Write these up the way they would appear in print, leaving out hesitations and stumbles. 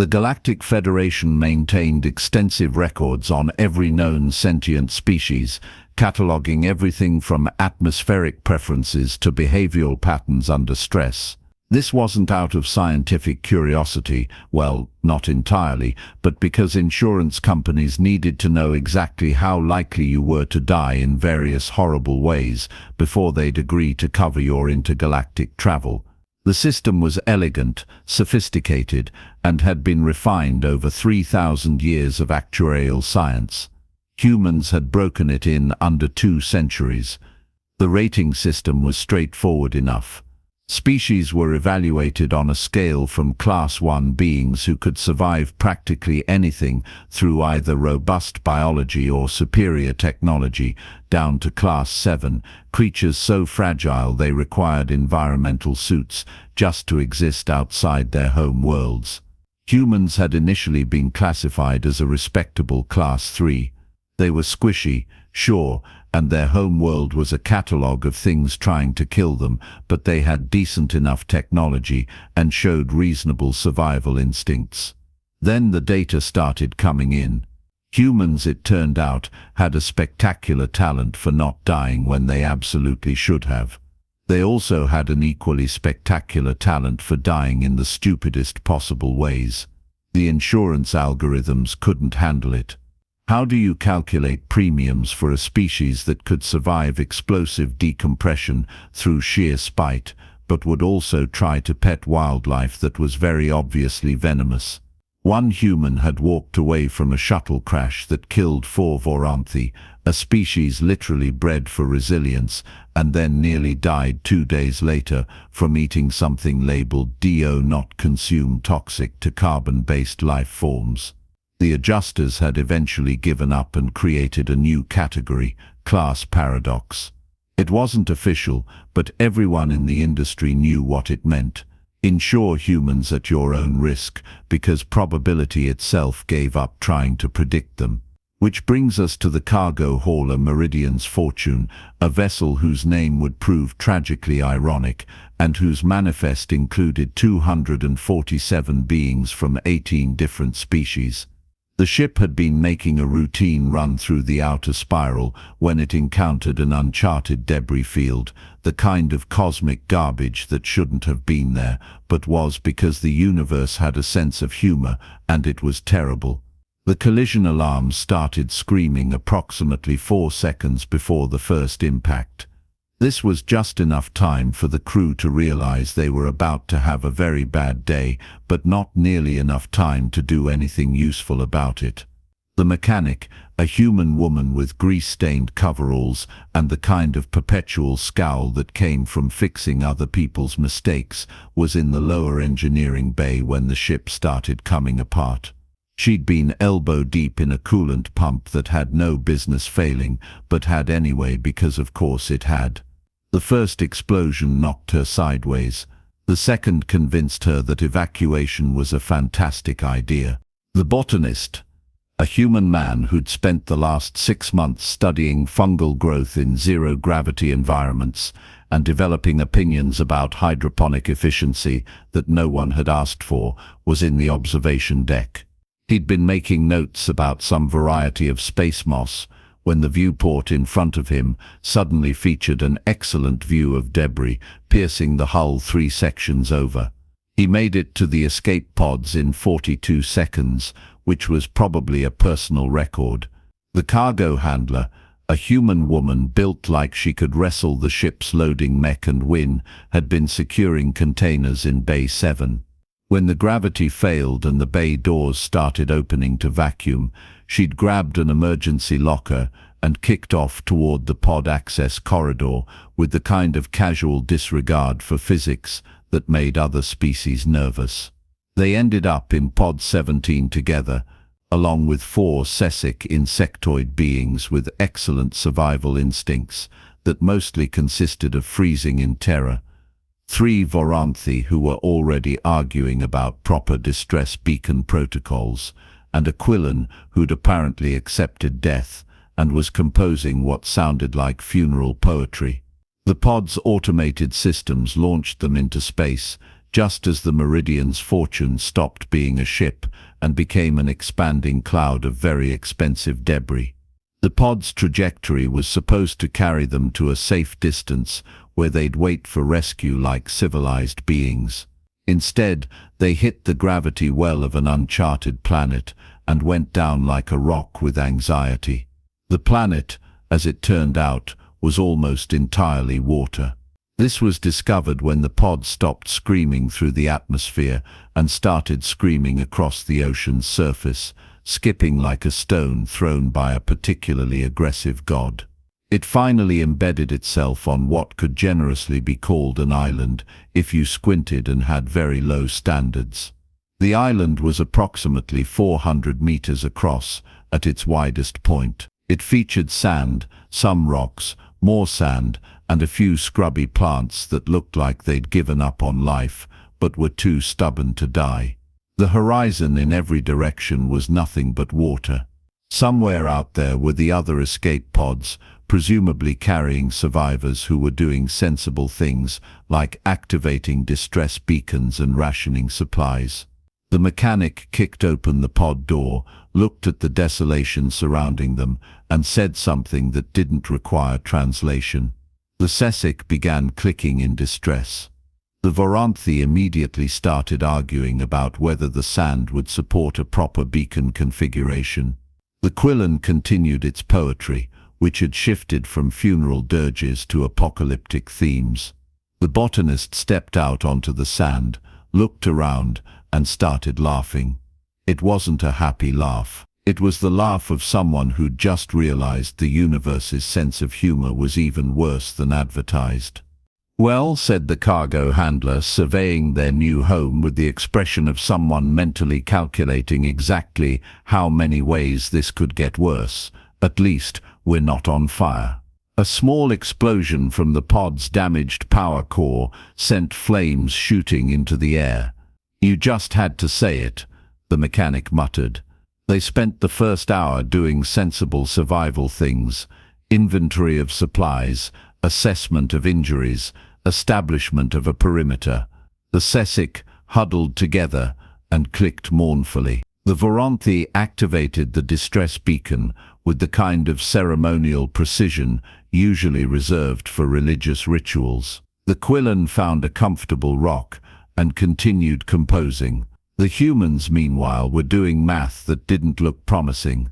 The Galactic Federation maintained extensive records on every known sentient species, cataloging everything from atmospheric preferences to behavioral patterns under stress. This wasn't out of scientific curiosity, well, not entirely, but because insurance companies needed to know exactly how likely you were to die in various horrible ways before they'd agree to cover your intergalactic travel. The system was elegant, sophisticated, and had been refined over 3,000 years of actuarial science. Humans had broken it in under 2 centuries. The rating system was straightforward enough. Species were evaluated on a scale from Class 1 beings who could survive practically anything through either robust biology or superior technology, down to Class 7, creatures so fragile they required environmental suits just to exist outside their home worlds. Humans had initially been classified as a respectable Class 3. They were squishy, sure, and their home world was a catalogue of things trying to kill them, but they had decent enough technology and showed reasonable survival instincts. Then the data started coming in. Humans, it turned out, had a spectacular talent for not dying when they absolutely should have. They also had an equally spectacular talent for dying in the stupidest possible ways. The insurance algorithms couldn't handle it. How do you calculate premiums for a species that could survive explosive decompression through sheer spite, but would also try to pet wildlife that was very obviously venomous? One human had walked away from a shuttle crash that killed 4 Voranthi, a species literally bred for resilience, and then nearly died 2 days later from eating something labeled "Do not consume toxic to carbon-based life forms." The adjusters had eventually given up and created a new category, class paradox. It wasn't official, but everyone in the industry knew what it meant. Insure humans at your own risk, because probability itself gave up trying to predict them. Which brings us to the cargo hauler Meridian's Fortune, a vessel whose name would prove tragically ironic, and whose manifest included 247 beings from 18 different species. The ship had been making a routine run through the outer spiral when it encountered an uncharted debris field, the kind of cosmic garbage that shouldn't have been there, but was because the universe had a sense of humor, and it was terrible. The collision alarm started screaming approximately 4 seconds before the first impact. This was just enough time for the crew to realize they were about to have a very bad day, but not nearly enough time to do anything useful about it. The mechanic, a human woman with grease-stained coveralls and the kind of perpetual scowl that came from fixing other people's mistakes, was in the lower engineering bay when the ship started coming apart. She'd been elbow-deep in a coolant pump that had no business failing, but had anyway because of course it had. The first explosion knocked her sideways. The second convinced her that evacuation was a fantastic idea. The botanist, a human man who'd spent the last 6 months studying fungal growth in zero-gravity environments and developing opinions about hydroponic efficiency that no one had asked for, was in the observation deck. He'd been making notes about some variety of space moss, when the viewport in front of him suddenly featured an excellent view of debris piercing the hull 3 sections over. He made it to the escape pods in 42 seconds, which was probably a personal record. The cargo handler, a human woman built like she could wrestle the ship's loading mech and win, had been securing containers in Bay 7. When the gravity failed and the bay doors started opening to vacuum, she'd grabbed an emergency locker and kicked off toward the pod access corridor with the kind of casual disregard for physics that made other species nervous. They ended up in Pod 17 together, along with 4 sesic insectoid beings with excellent survival instincts that mostly consisted of freezing in terror. 3 Voranthi who were already arguing about proper distress beacon protocols, and a Quillan who'd apparently accepted death and was composing what sounded like funeral poetry. The pod's automated systems launched them into space, just as the Meridian's fortune stopped being a ship and became an expanding cloud of very expensive debris. The pod's trajectory was supposed to carry them to a safe distance where they'd wait for rescue like civilized beings. Instead, they hit the gravity well of an uncharted planet and went down like a rock with anxiety. The planet, as it turned out, was almost entirely water. This was discovered when the pod stopped screaming through the atmosphere and started screaming across the ocean's surface, skipping like a stone thrown by a particularly aggressive god. It finally embedded itself on what could generously be called an island if you squinted and had very low standards. The island was approximately 400 meters across at its widest point. It featured sand, some rocks, more sand, and a few scrubby plants that looked like they'd given up on life, but were too stubborn to die. The horizon in every direction was nothing but water. Somewhere out there were the other escape pods, presumably carrying survivors who were doing sensible things like activating distress beacons and rationing supplies. The mechanic kicked open the pod door, looked at the desolation surrounding them, and said something that didn't require translation. The Cesic began clicking in distress. The Voronthi immediately started arguing about whether the sand would support a proper beacon configuration. The Quillen continued its poetry, which had shifted from funeral dirges to apocalyptic themes. The botanist stepped out onto the sand, looked around, and started laughing. It wasn't a happy laugh. It was the laugh of someone who'd just realized the universe's sense of humor was even worse than advertised. "Well," said the cargo handler, surveying their new home with the expression of someone mentally calculating exactly how many ways this could get worse, "at least we're not on fire." A small explosion from the pod's damaged power core sent flames shooting into the air. "You just had to say it," the mechanic muttered. They spent the first hour doing sensible survival things: inventory of supplies, assessment of injuries, establishment of a perimeter. The Cesic huddled together and clicked mournfully. The Voronthi activated the distress beacon with the kind of ceremonial precision usually reserved for religious rituals. The Quillen found a comfortable rock and continued composing. The humans, meanwhile, were doing math that didn't look promising.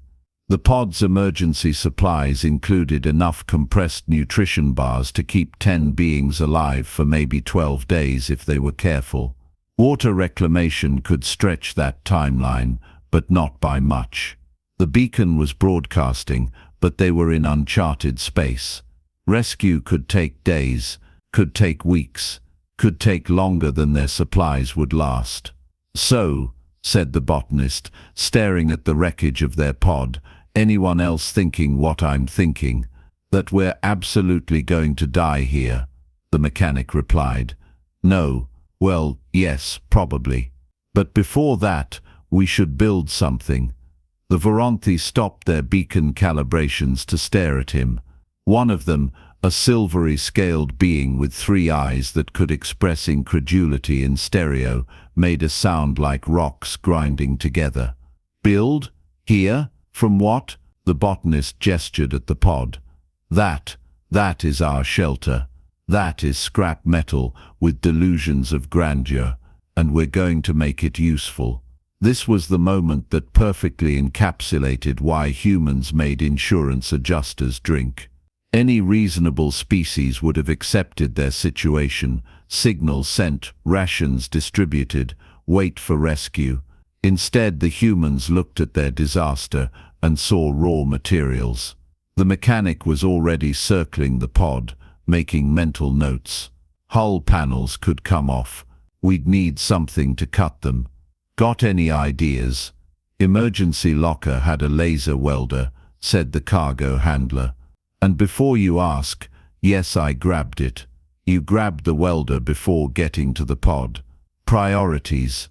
The pod's emergency supplies included enough compressed nutrition bars to keep 10 beings alive for maybe 12 days if they were careful. Water reclamation could stretch that timeline, but not by much. The beacon was broadcasting, but they were in uncharted space. Rescue could take days, could take weeks, could take longer than their supplies would last. "So," said the botanist, staring at the wreckage of their pod, "anyone else thinking what I'm thinking? That we're absolutely going to die here?" The mechanic replied. "No. Well, yes, probably. But before that, we should build something." The Voronthi stopped their beacon calibrations to stare at him. One of them, a silvery scaled being with 3 eyes that could express incredulity in stereo, made a sound like rocks grinding together. "Build? Here? From what?" The botanist gestured at the pod. That is our shelter. That is scrap metal with delusions of grandeur, and we're going to make it useful." This was the moment that perfectly encapsulated why humans made insurance adjusters drink. Any reasonable species would have accepted their situation: signals sent, rations distributed, wait for rescue. Instead, the humans looked at their disaster and saw raw materials. The mechanic was already circling the pod, making mental notes. Hull panels could come off. We'd need something to cut them. "Got any ideas?" "Emergency locker had a laser welder," said the cargo handler. "And before you ask, yes, I grabbed it." "You grabbed the welder before getting to the pod." "Priorities."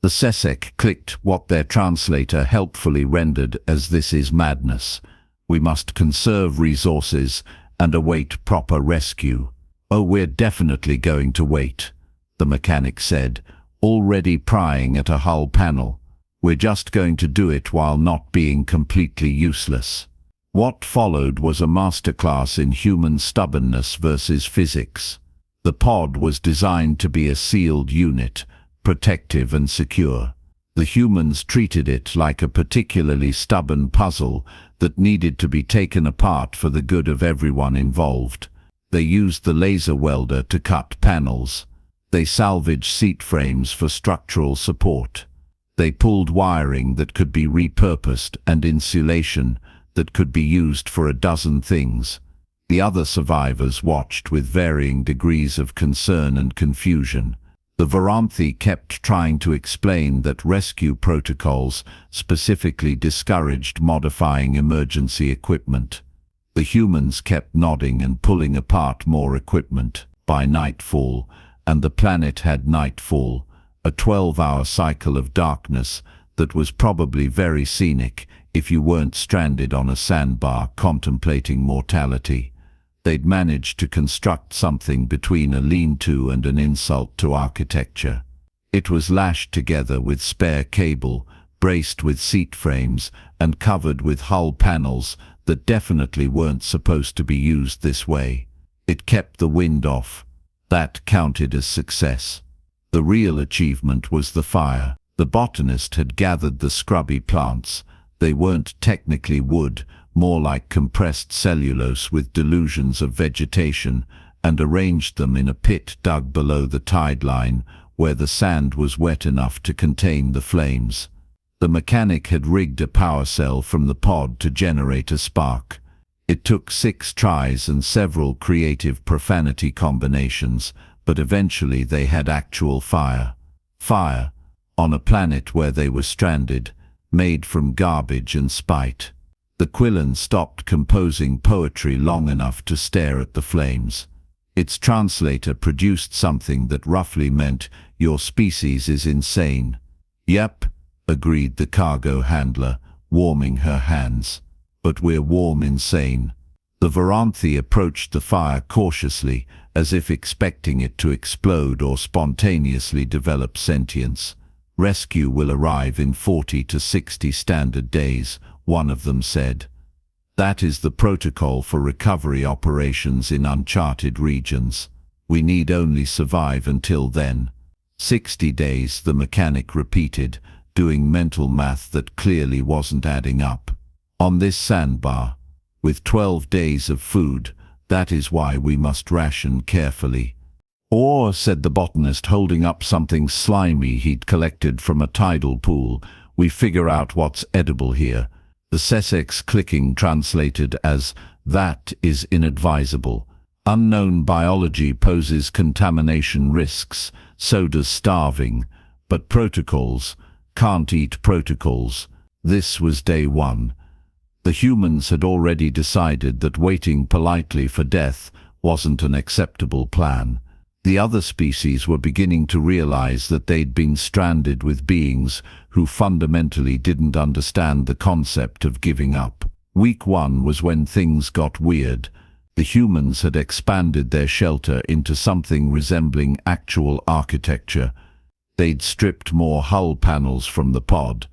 The Cesic clicked what their translator helpfully rendered as "this is madness. We must conserve resources and await proper rescue." "Oh, we're definitely going to wait." the mechanic said, already prying at a hull panel. "We're just going to do it while not being completely useless." What followed was a masterclass in human stubbornness versus physics. The pod was designed to be a sealed unit, protective and secure. The humans treated it like a particularly stubborn puzzle that needed to be taken apart for the good of everyone involved. They used the laser welder to cut panels. They salvaged seat frames for structural support. They pulled wiring that could be repurposed and insulation that could be used for a dozen things. The other survivors watched with varying degrees of concern and confusion. The Varanthi kept trying to explain that rescue protocols specifically discouraged modifying emergency equipment. The humans kept nodding and pulling apart more equipment. By nightfall, and the planet had nightfall, a 12-hour cycle of darkness that was probably very scenic if you weren't stranded on a sandbar contemplating mortality. They'd managed to construct something between a lean-to and an insult to architecture. It was lashed together with spare cable, braced with seat frames, and covered with hull panels that definitely weren't supposed to be used this way. It kept the wind off. That counted as success. The real achievement was the fire. The botanist had gathered the scrubby plants. They weren't technically wood, more like compressed cellulose with delusions of vegetation, and arranged them in a pit dug below the tide line, where the sand was wet enough to contain the flames. The mechanic had rigged a power cell from the pod to generate a spark. It took 6 tries and several creative profanity combinations, but eventually they had actual fire. Fire, on a planet where they were stranded, made from garbage and spite. The Quillan stopped composing poetry long enough to stare at the flames. Its translator produced something that roughly meant, "Your species is insane." "Yep," agreed the cargo handler, warming her hands. "But we're warm insane." The Varanthi approached the fire cautiously, as if expecting it to explode or spontaneously develop sentience. "Rescue will arrive in 40 to 60 standard days," one of them said. "That is the protocol for recovery operations in uncharted regions. We need only survive until then." 60 days, the mechanic repeated, doing mental math that clearly wasn't adding up. "On this sandbar, with 12 days of food, that is why we must ration carefully." "Or," said the botanist, holding up something slimy he'd collected from a tidal pool, "we figure out what's edible here." The Sussex clicking translated as, "That is inadvisable. Unknown biology poses contamination risks, so does starving. But protocols, can't eat protocols." This was day 1. The humans had already decided that waiting politely for death wasn't an acceptable plan. The other species were beginning to realize that they'd been stranded with beings who fundamentally didn't understand the concept of giving up. Week 1 was when things got weird. The humans had expanded their shelter into something resembling actual architecture. They'd stripped more hull panels from the pod.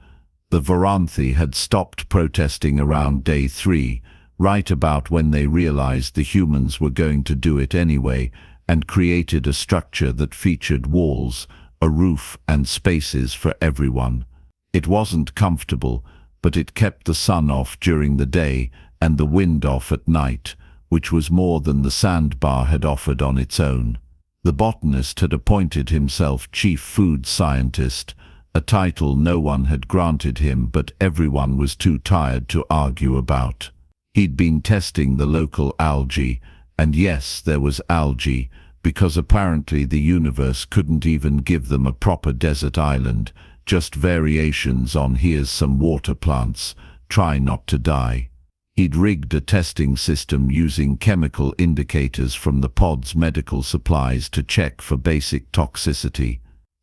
The Varanthi had stopped protesting around day 3, right about when they realized the humans were going to do it anyway, and created a structure that featured walls, a roof, and spaces for everyone. It wasn't comfortable, but it kept the sun off during the day and the wind off at night, which was more than the sandbar had offered on its own. The botanist had appointed himself chief food scientist, a title no one had granted him but everyone was too tired to argue about. He'd been testing the local algae, and yes, there was algae, because apparently the universe couldn't even give them a proper desert island, just variations on "here's some water plants, try not to die." He'd rigged a testing system using chemical indicators from the pod's medical supplies to check for basic toxicity.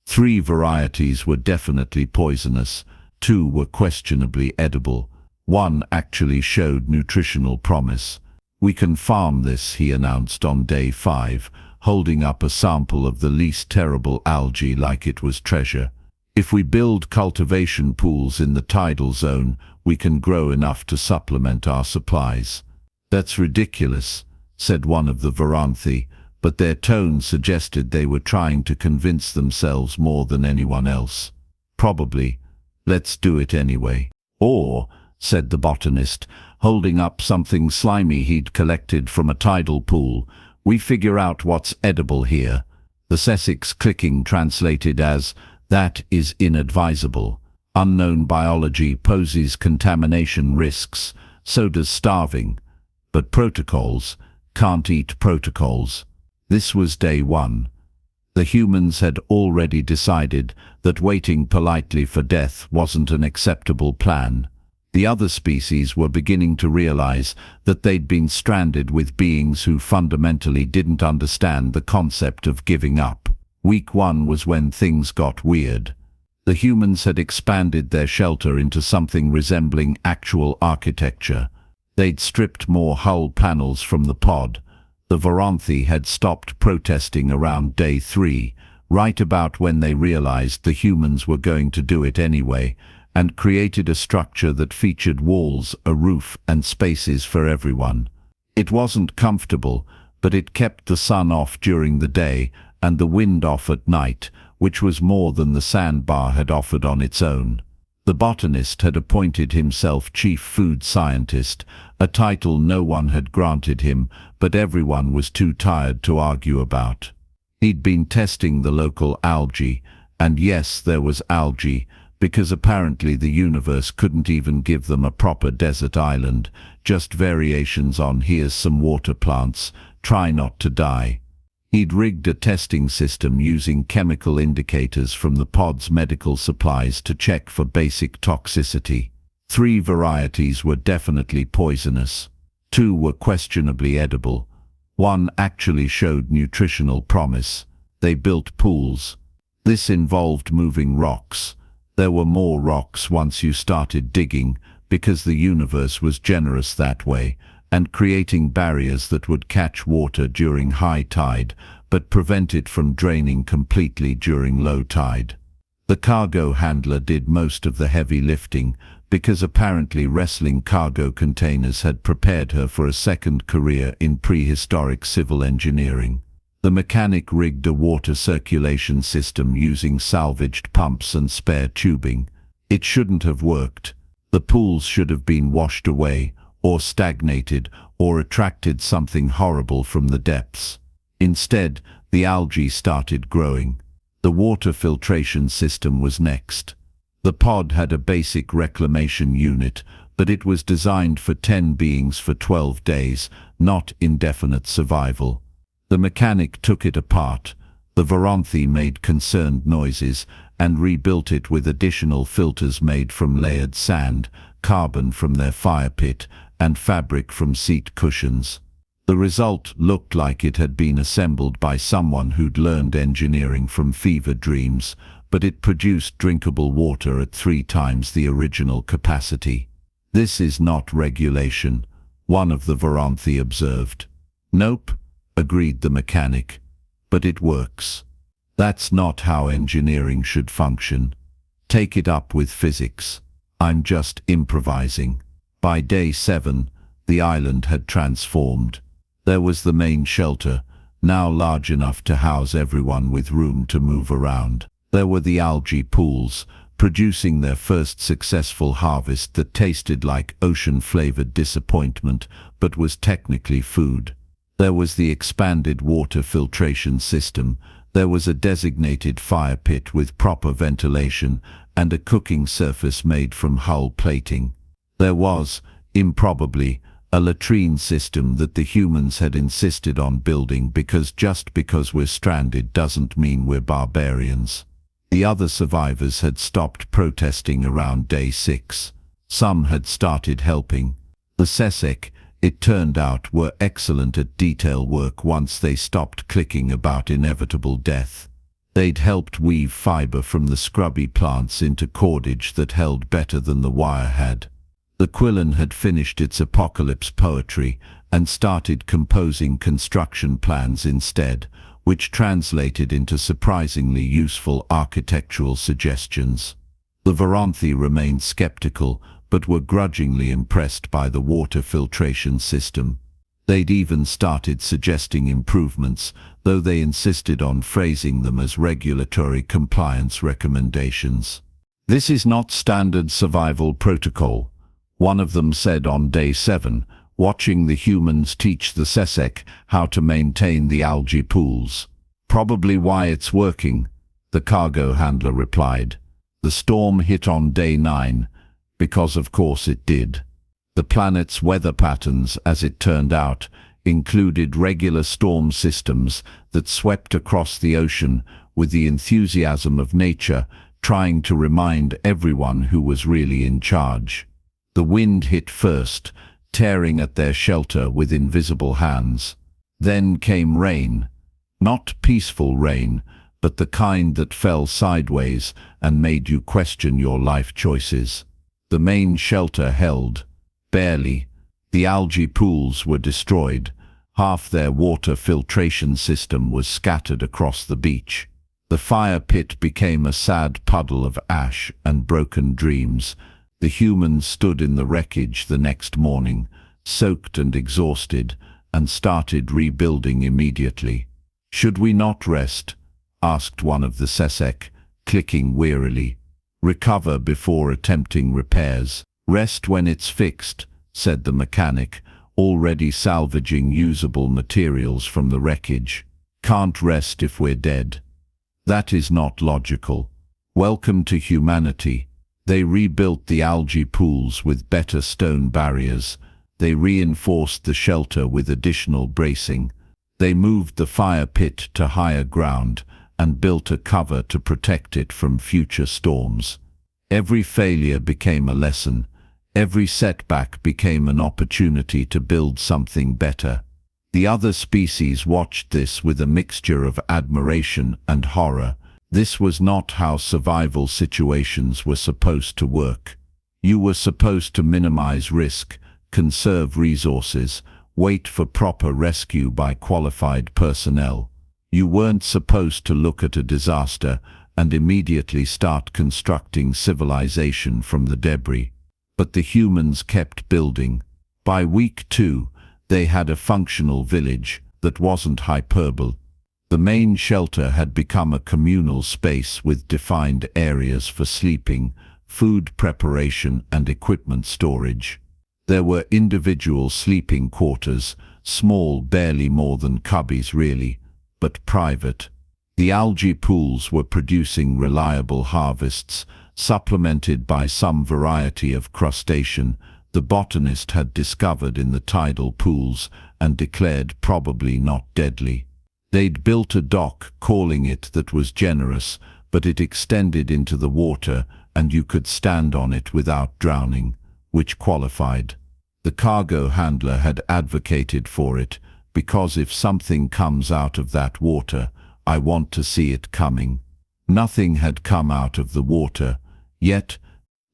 3 varieties were definitely poisonous, 2 were questionably edible, 1 actually showed nutritional promise. "We can farm this," he announced on day 5, holding up a sample of the least terrible algae like it was treasure. If we build cultivation pools in the tidal zone, we can grow enough to supplement our supplies. That's ridiculous, said one of the Varanthi, but their tone suggested they were trying to convince themselves more than anyone else. Probably. Let's do it anyway. Or, said the botanist, holding up something slimy he'd collected from a tidal pool, we figure out what's edible here. The Sussex clicking translated as, that is inadvisable. Unknown biology poses contamination risks, so does starving. But protocols, can't eat protocols. This was day one. The humans had already decided that waiting politely for death wasn't an acceptable plan. The other species were beginning to realize that they'd been stranded with beings who fundamentally didn't understand the concept of giving up. Week one was when things got weird. The humans had expanded their shelter into something resembling actual architecture. They'd stripped more hull panels from the pod. The Varanthi had stopped protesting around day 3, right about when they realized the humans were going to do it anyway, and created a structure that featured walls, a roof, and spaces for everyone. It wasn't comfortable, but it kept the sun off during the day and the wind off at night, which was more than the sandbar had offered on its own. The botanist had appointed himself chief food scientist, a title no one had granted him, but everyone was too tired to argue about. He'd been testing the local algae, and yes, there was algae, because apparently the universe couldn't even give them a proper desert island, just variations on here's some water plants, try not to die. He'd rigged a testing system using chemical indicators from the pod's medical supplies to check for basic toxicity. 3 varieties were definitely poisonous. 2 were questionably edible. 1 actually showed nutritional promise. They built pools. This involved moving rocks. There were more rocks once you started digging, because the universe was generous that way, and creating barriers that would catch water during high tide, but prevent it from draining completely during low tide. The cargo handler did most of the heavy lifting, because apparently wrestling cargo containers had prepared her for a second career in prehistoric civil engineering. The mechanic rigged a water circulation system using salvaged pumps and spare tubing. It shouldn't have worked. The pools should have been washed away, or stagnated, or attracted something horrible from the depths. Instead, the algae started growing. The water filtration system was next. The pod had a basic reclamation unit, but it was designed for 10 beings for 12 days, not indefinite survival. The mechanic took it apart. The Varanthi made concerned noises and rebuilt it with additional filters made from layered sand, carbon from their fire pit, and fabric from seat cushions. The result looked like it had been assembled by someone who'd learned engineering from fever dreams, but it produced drinkable water at 3 times the original capacity. This is not regulation, one of the Varanthi observed. Nope, agreed the mechanic, but it works. That's not how engineering should function. Take it up with physics. I'm just improvising. By day 7, the island had transformed. There was the main shelter, now large enough to house everyone with room to move around. There were the algae pools, producing their first successful harvest that tasted like ocean-flavored disappointment, but was technically food. There was the expanded water filtration system. There was a designated fire pit with proper ventilation and a cooking surface made from hull plating. There was, improbably, a latrine system that the humans had insisted on building because just because we're stranded doesn't mean we're barbarians. The other survivors had stopped protesting around day 6. Some had started helping. The Sussex, it turned out, were excellent at detail work once they stopped clicking about inevitable death. They'd helped weave fiber from the scrubby plants into cordage that held better than the wire had. The Quillen had finished its apocalypse poetry and started composing construction plans instead, which translated into surprisingly useful architectural suggestions. The Varanthi remained skeptical, but were grudgingly impressed by the water filtration system. They'd even started suggesting improvements, though they insisted on phrasing them as regulatory compliance recommendations. "This is not standard survival protocol," one of them said on day 7, watching the humans teach the SESEC how to maintain the algae pools. "Probably why it's working," the cargo handler replied. "The storm hit on day 9, because of course it did." The planet's weather patterns, as it turned out, included regular storm systems that swept across the ocean with the enthusiasm of nature, trying to remind everyone who was really in charge. The wind hit first, tearing at their shelter with invisible hands. Then came rain. Not peaceful rain, but the kind that fell sideways and made you question your life choices. The main shelter held. Barely. The algae pools were destroyed. Half their water filtration system was scattered across the beach. The fire pit became a sad puddle of ash and broken dreams. The humans stood in the wreckage the next morning, soaked and exhausted, and started rebuilding immediately. "Should we not rest?" asked one of the SESEC, clicking wearily. "Recover before attempting repairs." "Rest when it's fixed," said the mechanic, already salvaging usable materials from the wreckage. "Can't rest if we're dead." That is not logical. Welcome to humanity. They rebuilt the algae pools with better stone barriers. They reinforced the shelter with additional bracing. They moved the fire pit to higher ground and built a cover to protect it from future storms. Every failure became a lesson. Every setback became an opportunity to build something better. The other species watched this with a mixture of admiration and horror. This was not how survival situations were supposed to work. You were supposed to minimize risk, conserve resources, wait for proper rescue by qualified personnel. You weren't supposed to look at a disaster and immediately start constructing civilization from the debris. But the humans kept building. By week 2, they had a functional village that wasn't hyperbole. The main shelter had become a communal space with defined areas for sleeping, food preparation, and equipment storage. There were individual sleeping quarters, small, barely more than cubbies really, but private. The algae pools were producing reliable harvests, supplemented by some variety of crustacean the botanist had discovered in the tidal pools and declared probably not deadly. They'd built a dock, calling it that was generous, but it extended into the water and you could stand on it without drowning, which qualified. The cargo handler had advocated for it, because if something comes out of that water, I want to see it coming. Nothing had come out of the water, yet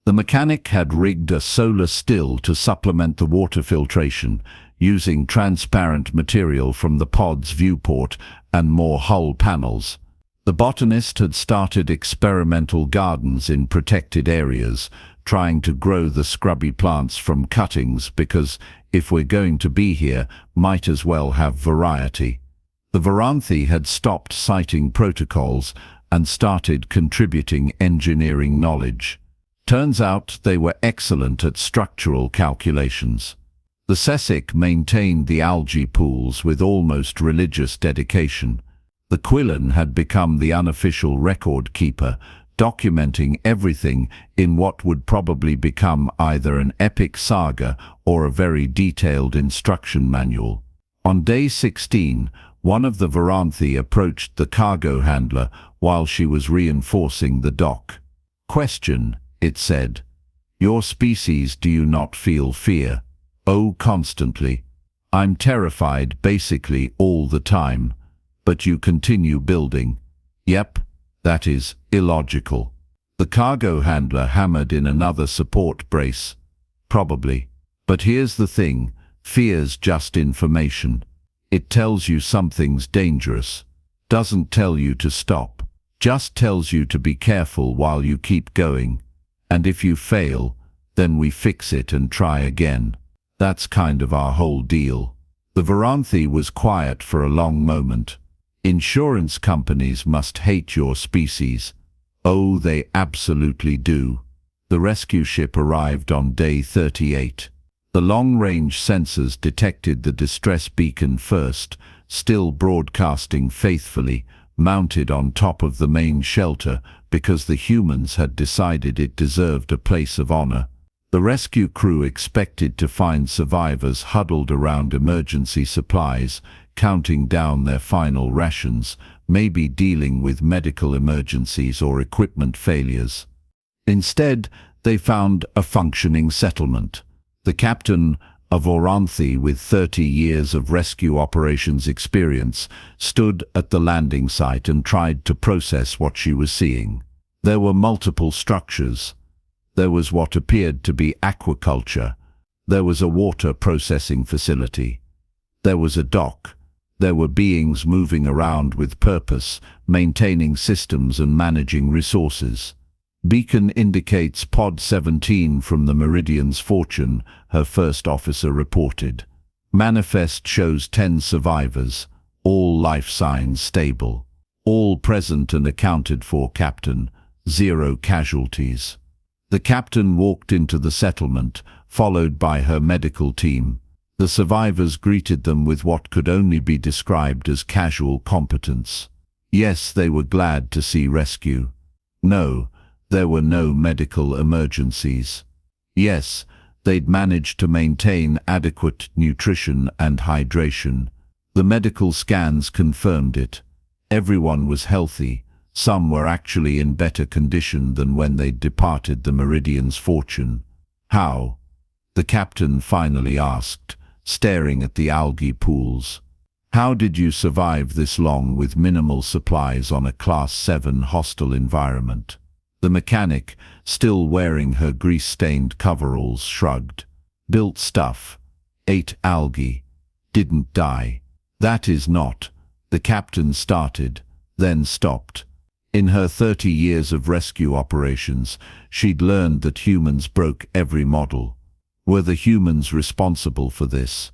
the mechanic had rigged a solar still to supplement the water filtration, using transparent material from the pod's viewport and more hull panels. The botanist had started experimental gardens in protected areas, trying to grow the scrubby plants from cuttings because, if we're going to be here, might as well have variety. The Varanthi had stopped citing protocols and started contributing engineering knowledge. Turns out they were excellent at structural calculations. The SESEC maintained the algae pools with almost religious dedication. The Quillen had become the unofficial record keeper, documenting everything in what would probably become either an epic saga or a very detailed instruction manual. On day 16, one of the Varanthi approached the cargo handler while she was reinforcing the dock. "Question," it said. "Your species, do you not feel fear?" "Oh, constantly. I'm terrified basically all the time. But you continue building." "Yep, that is illogical." The cargo handler hammered in another support brace. "Probably. But here's the thing, fear's just information. It tells you something's dangerous. Doesn't tell you to stop. Just tells you to be careful while you keep going. And if you fail, then we fix it and try again. That's kind of our whole deal. The Varanthi was quiet for a long moment. Insurance companies must hate your species. Oh, they absolutely do. The rescue ship arrived on day 38. The long-range sensors detected the distress beacon first, still broadcasting faithfully, mounted on top of the main shelter because the humans had decided it deserved a place of honor. The rescue crew expected to find survivors huddled around emergency supplies, counting down their final rations, maybe dealing with medical emergencies or equipment failures. Instead, they found a functioning settlement. The captain, a Varanthi with 30 years of rescue operations experience, stood at the landing site and tried to process what she was seeing. There were multiple structures. There was what appeared to be aquaculture. There was a water processing facility. There was a dock. There were beings moving around with purpose, maintaining systems and managing resources. Beacon indicates Pod 17 from the Meridian's Fortune, her first officer reported. Manifest shows 10 survivors, all life signs stable. All present and accounted for, Captain. 0 casualties. The captain walked into the settlement, followed by her medical team. The survivors greeted them with what could only be described as casual competence. Yes, they were glad to see rescue. No, there were no medical emergencies. Yes, they'd managed to maintain adequate nutrition and hydration. The medical scans confirmed it. Everyone was healthy. Some were actually in better condition than when they departed the Meridian's Fortune. How? The captain finally asked, staring at the algae pools. How did you survive this long with minimal supplies on a Class 7 hostile environment? The mechanic, still wearing her grease-stained coveralls, shrugged. Built stuff. Ate algae. Didn't die. That is not. The captain started, then stopped. In her 30 years of rescue operations, she'd learned that humans broke every model. Were the humans responsible for this?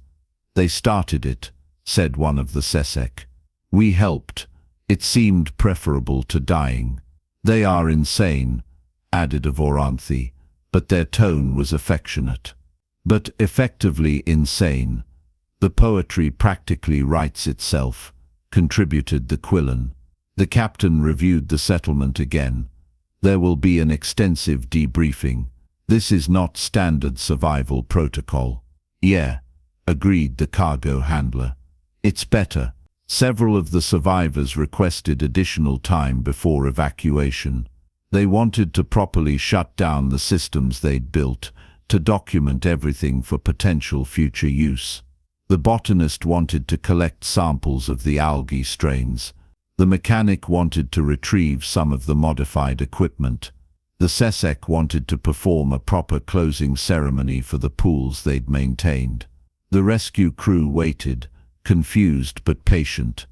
They started it, said one of the Sesek. We helped. It seemed preferable to dying. They are insane, added a Varanthi, but their tone was affectionate. But effectively insane. The poetry practically writes itself, contributed the Quillan. The captain reviewed the settlement again. There will be an extensive debriefing. This is not standard survival protocol. Yeah, agreed the cargo handler. It's better. Several of the survivors requested additional time before evacuation. They wanted to properly shut down the systems they'd built, to document everything for potential future use. The botanist wanted to collect samples of the algae strains. The mechanic wanted to retrieve some of the modified equipment. The Sesek wanted to perform a proper closing ceremony for the pools they'd maintained. The rescue crew waited, confused but patient.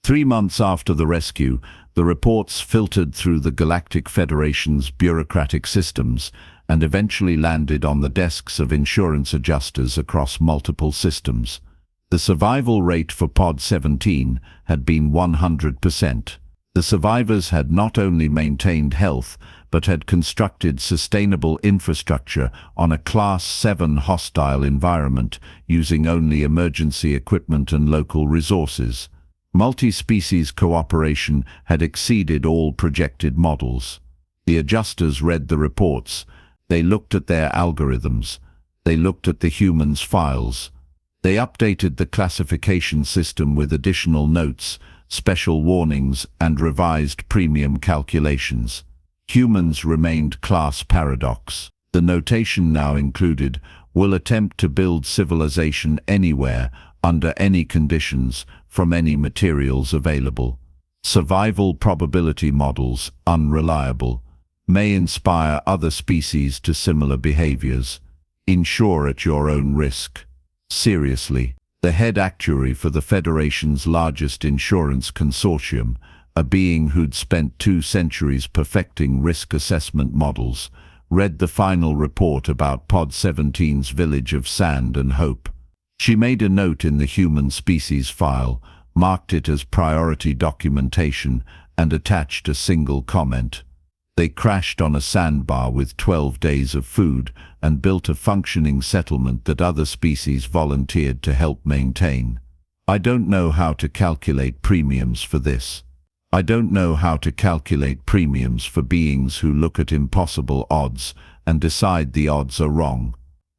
3 months after the rescue, the reports filtered through the Galactic Federation's bureaucratic systems and eventually landed on the desks of insurance adjusters across multiple systems. The survival rate for Pod 17 had been 100%. The survivors had not only maintained health, but had constructed sustainable infrastructure on a Class 7 hostile environment using only emergency equipment and local resources. Multi-species cooperation had exceeded all projected models. The adjusters read the reports. They looked at their algorithms. They looked at the humans' files. They updated the classification system with additional notes, special warnings, and revised premium calculations. Humans remained class paradox. The notation now included, will attempt to build civilization anywhere, under any conditions, from any materials available. Survival probability models, unreliable. May inspire other species to similar behaviors. Insure at your own risk. Seriously, The head actuary for the Federation's largest insurance consortium, a being who'd spent 2 centuries perfecting risk assessment models, read the final report about Pod 17's village of sand and hope. She made a note in the human species file, marked it as priority documentation, and attached a single comment. They crashed on a sandbar with 12 days of food and built a functioning settlement that other species volunteered to help maintain. I don't know how to calculate premiums for this. I don't know how to calculate premiums for beings who look at impossible odds and decide the odds are wrong.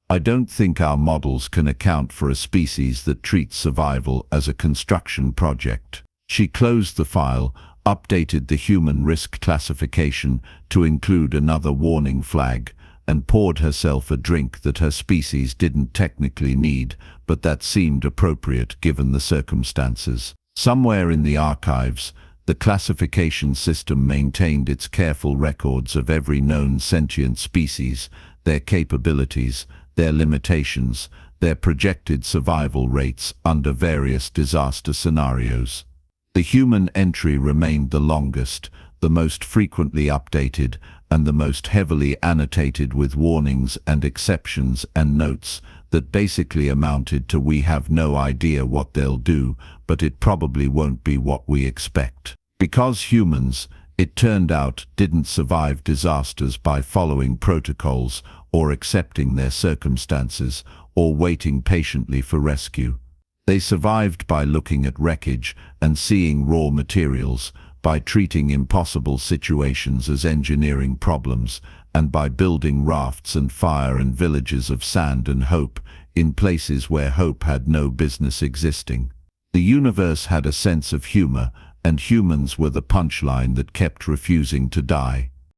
I don't think our models can account for a species that treats survival as a construction project. She closed the file, updated the human risk classification to include another warning flag, and poured herself a drink that her species didn't technically need, but that seemed appropriate given the circumstances. Somewhere in the archives, the classification system maintained its careful records of every known sentient species, their capabilities, their limitations, their projected survival rates under various disaster scenarios. The human entry remained the longest, the most frequently updated, and the most heavily annotated with warnings and exceptions and notes that basically amounted to "we have no idea what they'll do, but it probably won't be what we expect." Because humans, it turned out, didn't survive disasters by following protocols or accepting their circumstances or waiting patiently for rescue. They survived by looking at wreckage and seeing raw materials, by treating impossible situations as engineering problems, and by building rafts and fire and villages of sand and hope in places where hope had no business existing. The universe had a sense of humor, and humans were the punchline that kept refusing to die.